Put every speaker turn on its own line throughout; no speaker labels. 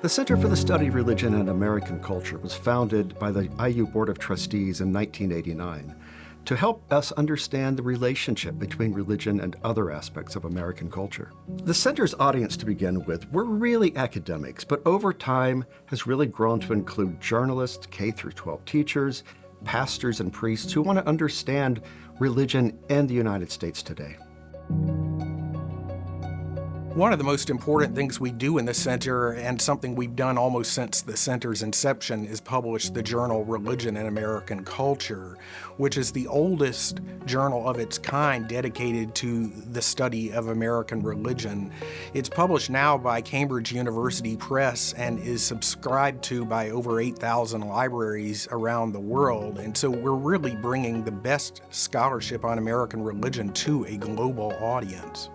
The Center for the Study of Religion and American Culture was founded by the IU Board of Trustees in 1989 to help us understand the relationship between religion and other aspects of American culture. The center's audience to begin with were really academics, but over time has really grown to include journalists, K-12 teachers, pastors, and priests who want to understand religion in the United States today.
One of the most important things we do in the center, and something we've done almost since the center's inception, is publish the journal Religion and American Culture, which is the oldest journal of its kind dedicated to the study of American religion. It's published now by Cambridge University Press and is subscribed to by over 8,000 libraries around the world. And so we're really bringing the best scholarship on American religion to a global audience.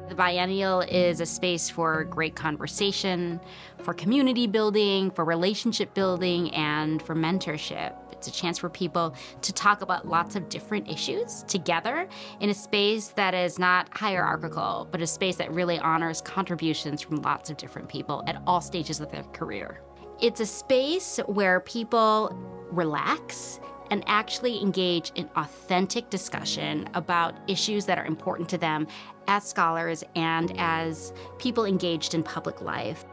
The Biennial is a space for great conversation, for community building, for relationship building, and for mentorship. It's a chance for people to talk about lots of different issues together in a space that is not hierarchical, but a space that really honors contributions from lots of different people at all stages of their career. It's a space where people relax and actually engage in authentic discussion about issues that are important to them as scholars and as people engaged in public life.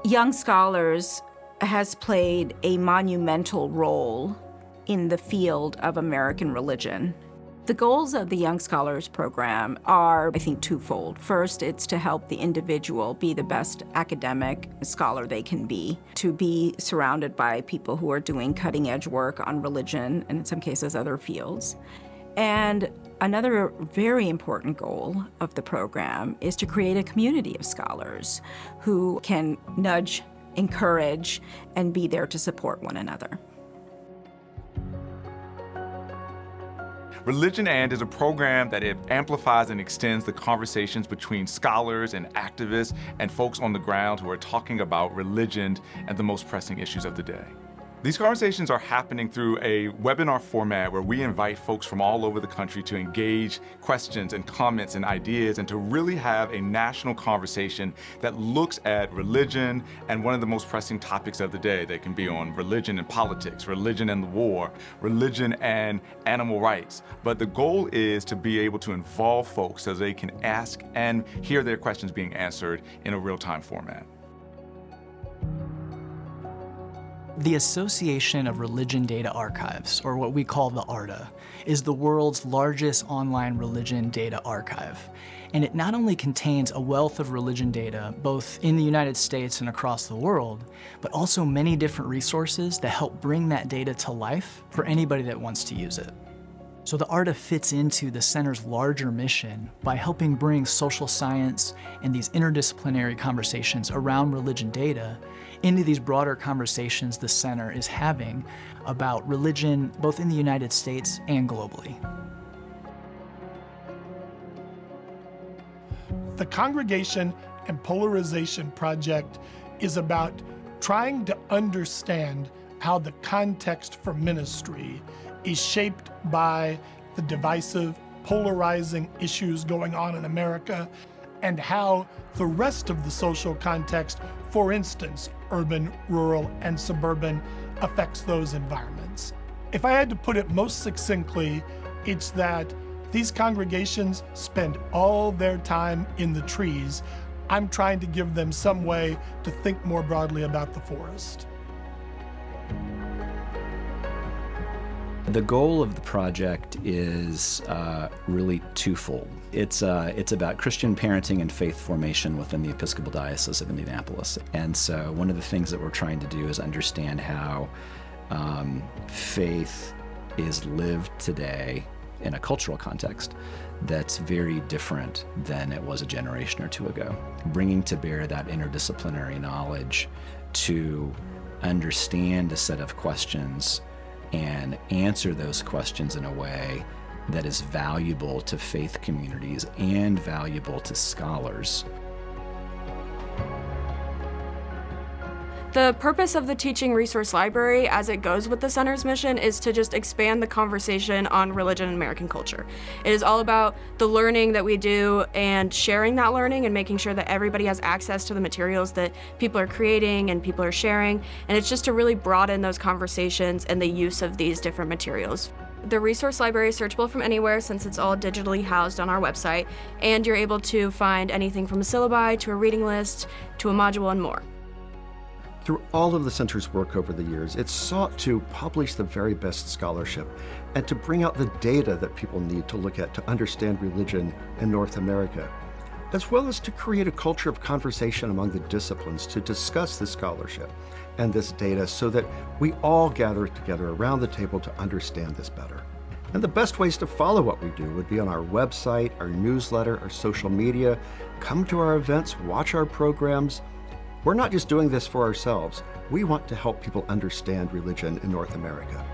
Young Scholars has played a monumental role in the field of American religion. The goals of the Young Scholars program are, I think, twofold. First, it's to help the individual be the best academic scholar they can be, to be surrounded by people who are doing cutting-edge work on religion and in some cases other fields. And another very important goal of the program is to create a community of scholars who can nudge, encourage, and be there to support one another.
Religion And is a program that amplifies and extends the conversations between scholars and activists and folks on the ground who are talking about religion and the most pressing issues of the day. These conversations are happening through a webinar format where we invite folks from all over the country to engage questions and comments and ideas and to really have a national conversation that looks at religion and one of the most pressing topics of the day. They can be on religion and politics, religion and the war, religion and animal rights. But the goal is to be able to involve folks so they can ask and hear their questions being answered in a real-time format.
The Association of Religion Data Archives, or what we call the ARDA, is the world's largest online religion data archive. And it not only contains a wealth of religion data, both in the United States and across the world, but also many different resources that help bring that data to life for anybody that wants to use it. So the ARDA fits into the center's larger mission by helping bring social science and these interdisciplinary conversations around religion data into these broader conversations the center is having about religion both in the United States and globally.
The Congregation and Polarization Project is about trying to understand how the context for ministry is shaped by the divisive, polarizing issues going on in America, and how the rest of the social context, for instance, urban, rural, and suburban, affects those environments. If I had to put it most succinctly, it's that these congregations spend all their time in the trees. I'm trying to give them some way to think more broadly about the forest.
The goal of the project is really twofold. It's about Christian parenting and faith formation within the Episcopal Diocese of Indianapolis. And so one of the things that we're trying to do is understand how faith is lived today in a cultural context that's very different than it was a generation or two ago. Bringing to bear that interdisciplinary knowledge to understand a set of questions and answer those questions in a way that is valuable to faith communities and valuable to scholars.
The purpose of the Teaching Resource Library, as it goes with the center's mission, is to just expand the conversation on religion and American culture. It is all about the learning that we do and sharing that learning and making sure that everybody has access to the materials that people are creating and people are sharing. And it's just to really broaden those conversations and the use of these different materials. The resource library is searchable from anywhere since it's all digitally housed on our website, and you're able to find anything from a syllabi to a reading list to a module and more.
Through all of the center's work over the years, it's sought to publish the very best scholarship and to bring out the data that people need to look at to understand religion in North America, as well as to create a culture of conversation among the disciplines to discuss this scholarship and this data so that we all gather together around the table to understand this better. And the best ways to follow what we do would be on our website, our newsletter, our social media. Come to our events, watch our programs. We're not just doing this for ourselves. We want to help people understand religion in North America.